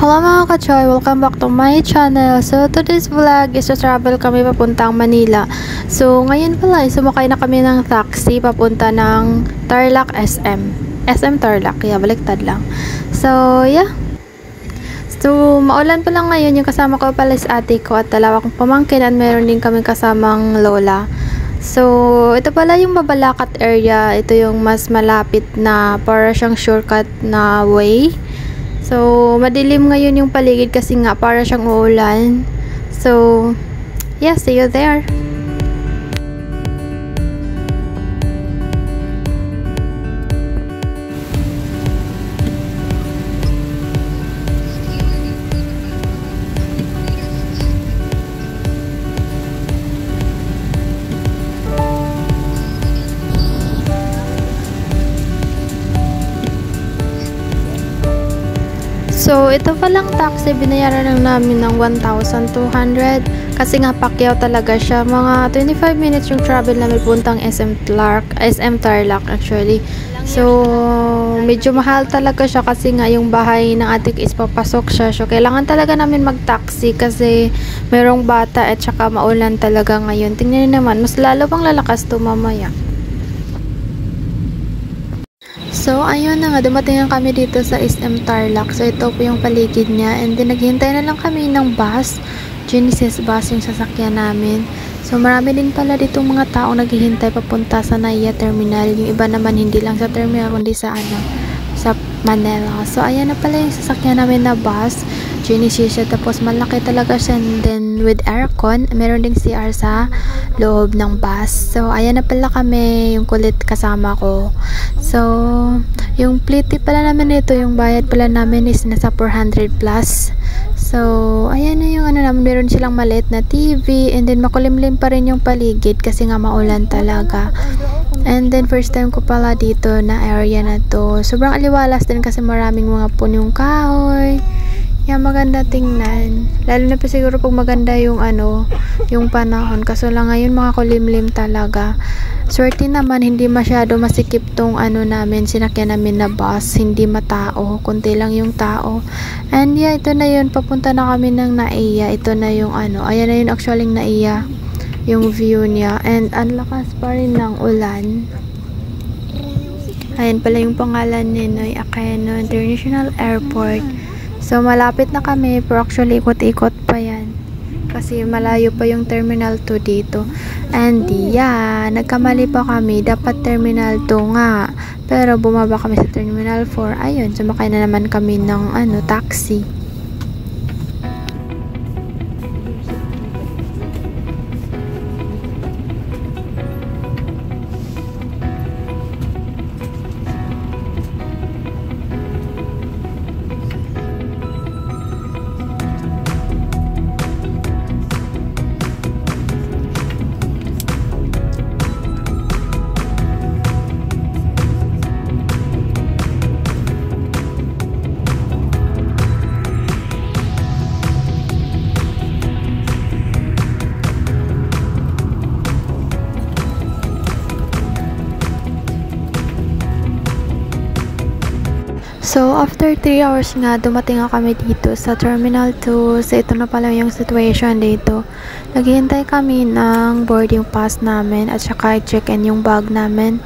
Hello mga ka-choy! Welcome back to my channel. So today's vlog is to travel kami papuntang Manila. So ngayon pala sumakay na kami ng taxi papunta ng Tarlac SM. SM Tarlac, kaya baliktad lang. So yeah. So maulan pa lang ngayon, yung kasama ko pala is ate ko at dalawa kong pamangkin at meron din kami kasamang lola. So ito pala yung Mabalacat area. Ito yung mas malapit na para siyang shortcut na way. So, madilim ngayon yung paligid kasi nga para siyang uulan. So, yeah, see you there. So, ito palang taxi, binayaran lang namin ng 1,200 kasi nga Pacquiao talaga siya. Mga 25 minutes yung travel namin puntang SM Tarlac actually. So, medyo mahal talaga siya kasi nga yung bahay ng atik is papasok siya. So, kailangan talaga namin mag-taxi kasi merong bata at saka maulan talaga ngayon. Tingnan niyo naman, mas lalo pang lalakas to mamaya. So, ayun na nga, dumating na kami dito sa SM Tarlac. So, ito po yung paligid niya. And then, naghihintay na lang kami ng bus. Genesis bus yung sasakyan namin. So, marami din pala ditong mga taong naghihintay papunta sa NAIA Terminal. Yung iba naman, hindi lang sa terminal, kundi sa sa Manila. So, ayan na pala yung sasakyan namin na bus. Genesis siya. Tapos, malaki talaga siya. And then, with aircon, meron ding CR sa loob ng bus. So, ayan na pala kami, yung kulit kasama ko. So, yung plate pala namin nito, yung bayad pala namin is nasa 400 plus. So, ayan na yung ano namin, meron silang maliit na TV, and then makulimlim pa rin yung paligid kasi nga maulan talaga. And then, first time ko pala dito na area na to. Sobrang aliwalas din kasi maraming mga punong kahoy. Yan, maganda tingnan. Lalo na pa siguro pag maganda yung yung panahon. Kaso lang ngayon mga kulimlim talaga. Swerte naman, hindi masyado masikip tong namin, sinakyan namin na bus. Hindi matao, kunti lang yung tao. And yeah, ito na yun. Papunta na kami ng NAIA. Ito na yung ayan na yun actually NAIA. Yung view niya. And ang lakas pa rin ng ulan. Ayan pala yung pangalan ni Ninoy Aquino International Airport. So, malapit na kami, pero actually, ikot-ikot pa yan. Kasi malayo pa yung Terminal 2 dito. And yeah, nagkamali pa kami. Dapat Terminal 2 nga. Pero bumaba kami sa Terminal 4. Ayun, sumakay na naman kami ng taxi. So, after 3 hours nga, dumating nga kami dito sa Terminal 2. So, ito na pala yung situation dito. Naghihintay kami ng boarding pass namin at saka check-in yung bag namin.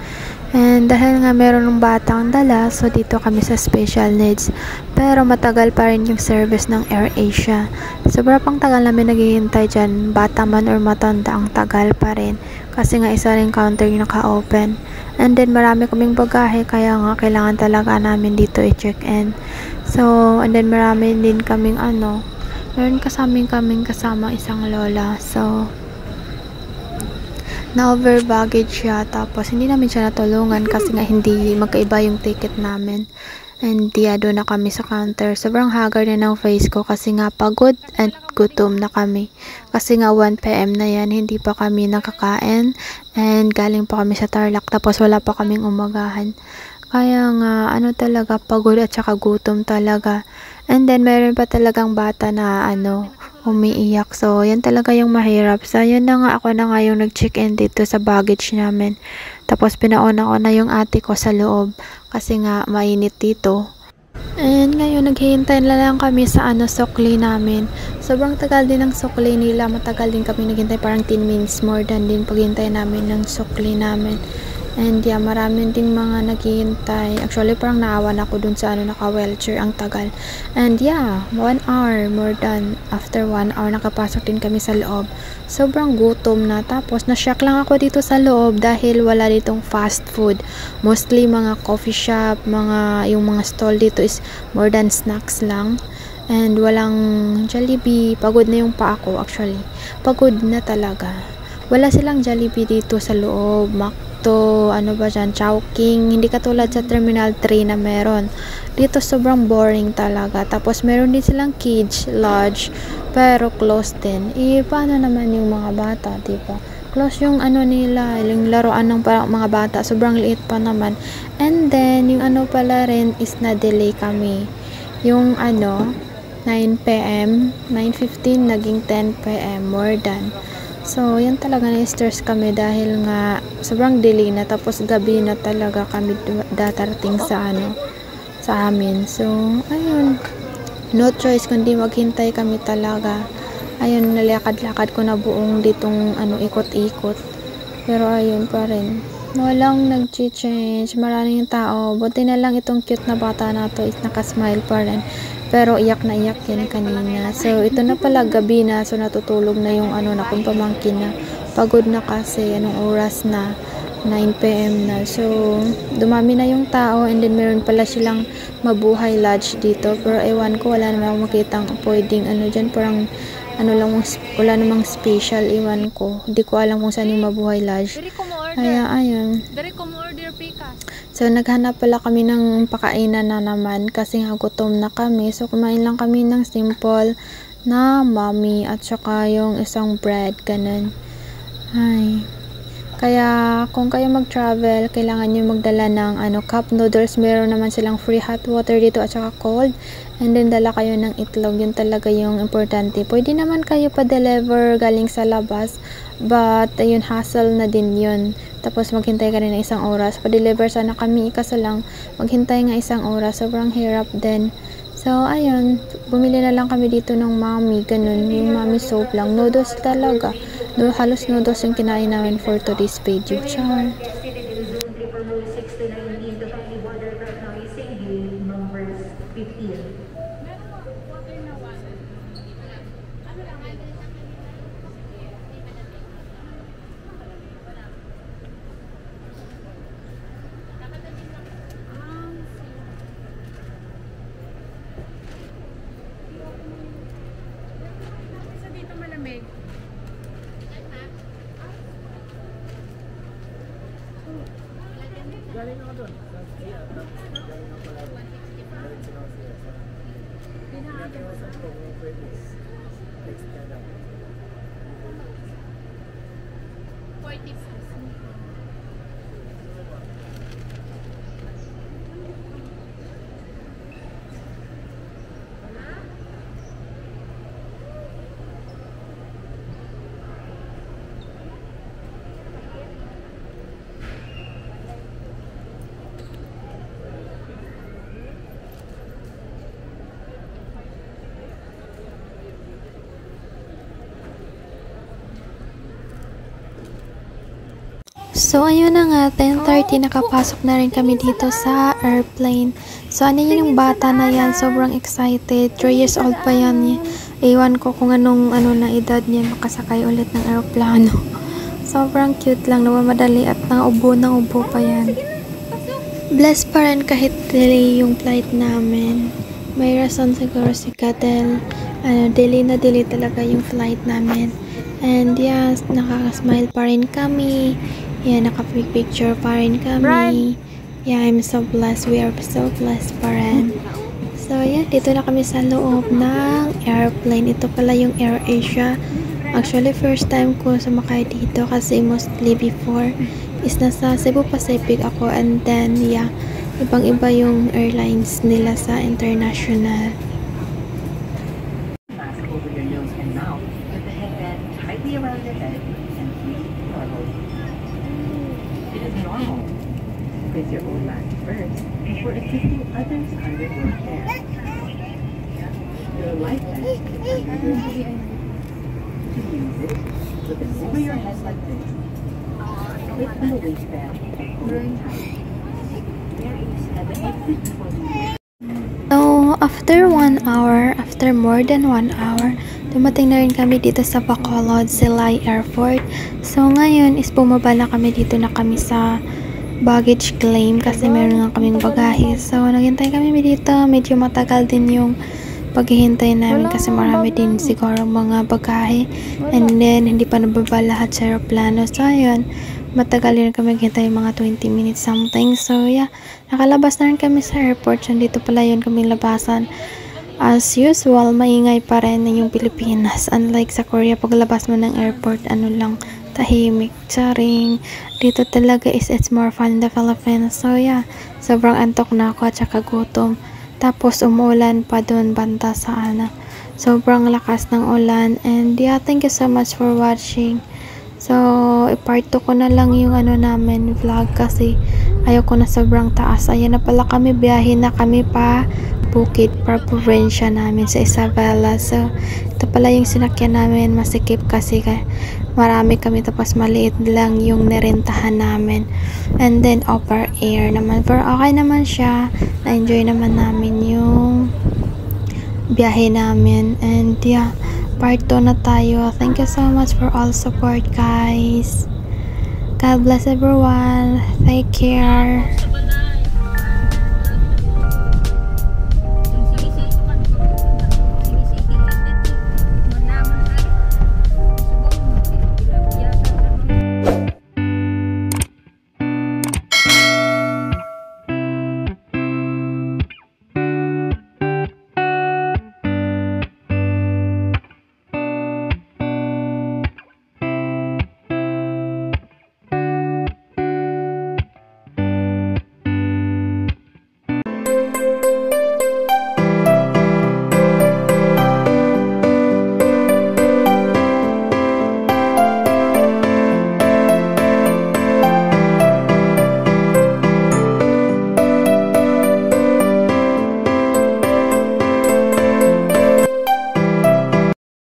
And dahil nga meron ng batang dala, so dito kami sa special needs. Pero matagal pa rin yung service ng AirAsia. Sobra pang tagal namin naghihintay dyan. Bata man or matanda, ang tagal pa rin. Kasi nga isa rin counter yung naka-open. And then marami kaming bagahe, kaya nga kailangan talaga namin dito i-check-in. So, and then marami din kaming meron kaming kasama isang lola. So, na-over baggage siya. Tapos, hindi namin siya natulungan kasi nga hindi magkaiba yung ticket namin. And yeah, doon na kami sa counter. Sobrang haggard na ng face ko kasi nga pagod at gutom na kami. Kasi nga 1 PM na yan, hindi pa kami nakakain. And galing pa kami sa Tarlac, tapos wala pa kaming umagahan. Kaya nga, talaga, pagod at saka gutom talaga. And then, meron pa talagang bata na umiiyak. So, yan talaga yung mahirap. So, yun na nga, ako na nga yung nag-check-in dito sa baggage namin. Tapos, pinauna ko na yung ate ko sa loob. Kasi nga, mainit dito. And ngayon, naghihintay na lang kami sa sukli namin. Sobrang tagal din ng sukli nila. Matagal din kami naghintay, parang 10 minutes more than din paghintay namin ng sukli namin. And yeah, marami ding mga naghihintay. Actually, parang naawan ako dun sa naka-wheelchair. Ang tagal. And yeah, 1 hour more than. After 1 hour, nakapasok din kami sa loob. Sobrang gutom na. Tapos, na-shock lang ako dito sa loob dahil wala ditong fast food. Mostly mga coffee shop, yung mga stall dito is more than snacks lang. And walang Jollibee. Pagod na yung paa ko actually. Pagod na talaga. Wala silang Jollibee dito sa loob. Makto, ano ba dyan, Chowking. Hindi katulad sa Terminal 3 na meron. Dito sobrang boring talaga. Tapos meron din silang kids lodge. Pero closed din. Paano naman yung mga bata, diba? Close yung nila, yung laruan ng mga bata. Sobrang liit pa naman. And then, yung pala rin is na-delay kami. Yung 9 PM, 9:15 naging 10 PM, more than. So, yan talaga na-stress kami dahil nga sobrang delay na, tapos gabi na talaga kami datarating sa sa amin. So, ayun. No choice kundi maghintay kami talaga. Ayun, nalakad-lakad ko na buong ditong ikot-ikot. Pero ayun pa rin. Walang nag-change. Maraming tao. Buti na lang itong cute na bata na to is nakasmile pa rin. Pero iyak na iyak yan kanina. So, ito na pala gabi na. So, natutulog na yung na kung pamangkin na. Pagod na kasi. Anong oras na? 9 PM na. So, dumami na yung tao. And then, meron pala silang mabuhay lodge dito. Pero ewan ko, wala naman akong makitang pwedeng dyan. Parang wala namang special, iwan ko. Hindi ko alam kung saan yung mabuhay lodge. Kaya, ayun. So, naghanap pala kami ng pakainan na naman kasi nga gutom na kami. So, kumain lang kami ng simple na mami at saka yung isang bread, ganun. Ay. Kaya, kung kayo mag-travel, kailangan nyo magdala ng cup noodles. Meron naman silang free hot water dito at saka cold. And then, dala kayo ng itlog. Yun talaga yung importante. Pwede naman kayo pa-deliver galing sa labas. But, ayun, hassle na din yun. Tapos, maghintay ka rin ng 1 oras. Pa-deliver sana kami. Kaso lang, maghintay nga 1 oras. Sobrang hirap din. So, ayun. Bumili na lang kami dito ng mami. Ganun. Yung mami soap lang. Noodles talaga. Halos noodles yung kinain namin for today's video. Char. Dito malamig. Galing ako doon. Pinakakiwasan ko kung pwede. Text ka daw. 40 pesos. So, ayun na nga, 10:30, nakapasok na rin kami dito sa airplane. So, yun yung bata na yan, sobrang excited. 3 years old pa yan. Ewan ko kung anong na edad niya makasakay ulit ng aeroplano. Sobrang cute lang, nawamadali at naubo pa yan. Blessed pa rin kahit delay yung flight namin. May rason siguro si Kadel. Delay na delay talaga yung flight namin. And yeah, nakaka-smile pa rin kami. Yeah, naka-picture pa rin kami. Yeah, I'm so blessed. We are so blessed pa rin. So yeah, dito na kami sa loob ng airplane. Ito pala yung AirAsia. Actually, first time ko sumakay dito kasi mostly before is nasa Cebu Pacific ako. And then, yeah, ibang-iba yung airlines nila sa international. Mask over your nose and mouth with the headband tightly around your head and breathe normally. It is normal. Place your land first before assisting others under your care. Your life vest is under your seat. To use it, look over your head like this. Click on the waistband and pull it tight. There is an exit for you. So, after more than 1 hour, dumating na rin kami dito sa Bacolod, Silay Airport. So, ngayon is bumaba na kami dito na kami sa baggage claim kasi meron nga kaming bagahe. So, naghintay kami dito. Medyo matagal din yung paghihintay namin kasi marami din siguro mga bagahe. And then, hindi pa nababa lahat sa aeroplano. So, ayun. Matagal din kami naghintay mga 20 minutes something. So, yeah. Nakalabas na rin kami sa airport. So, dito pala yun kaming labasan. As usual, maingay pa rin yung Pilipinas. Unlike sa Korea, paglabas mo ng airport, ano lang, tahimik, charing. Dito talaga is it's more fun in the Philippines. So, yeah. Sobrang antok na ako at saka gutom. Tapos, umuulan pa doon banda sa ana. Sobrang lakas ng ulan. And, yeah, thank you so much for watching. So, i-part 2 ko na lang yung ano namin vlog kasi ayoko na sobrang taas. Ayan na pala kami, biyahe na kami pa Bukid, probinsya namin sa Isabela. So, ito pala yung sinakyan namin, masikip kasi marami kami tapos maliit lang yung nirentahan namin. And then, upper air naman. Pero okay naman siya. Na-enjoy naman namin yung biyahe namin. And yeah, part 2 na tayo. Thank you so much for all support, guys. God bless everyone. Take care.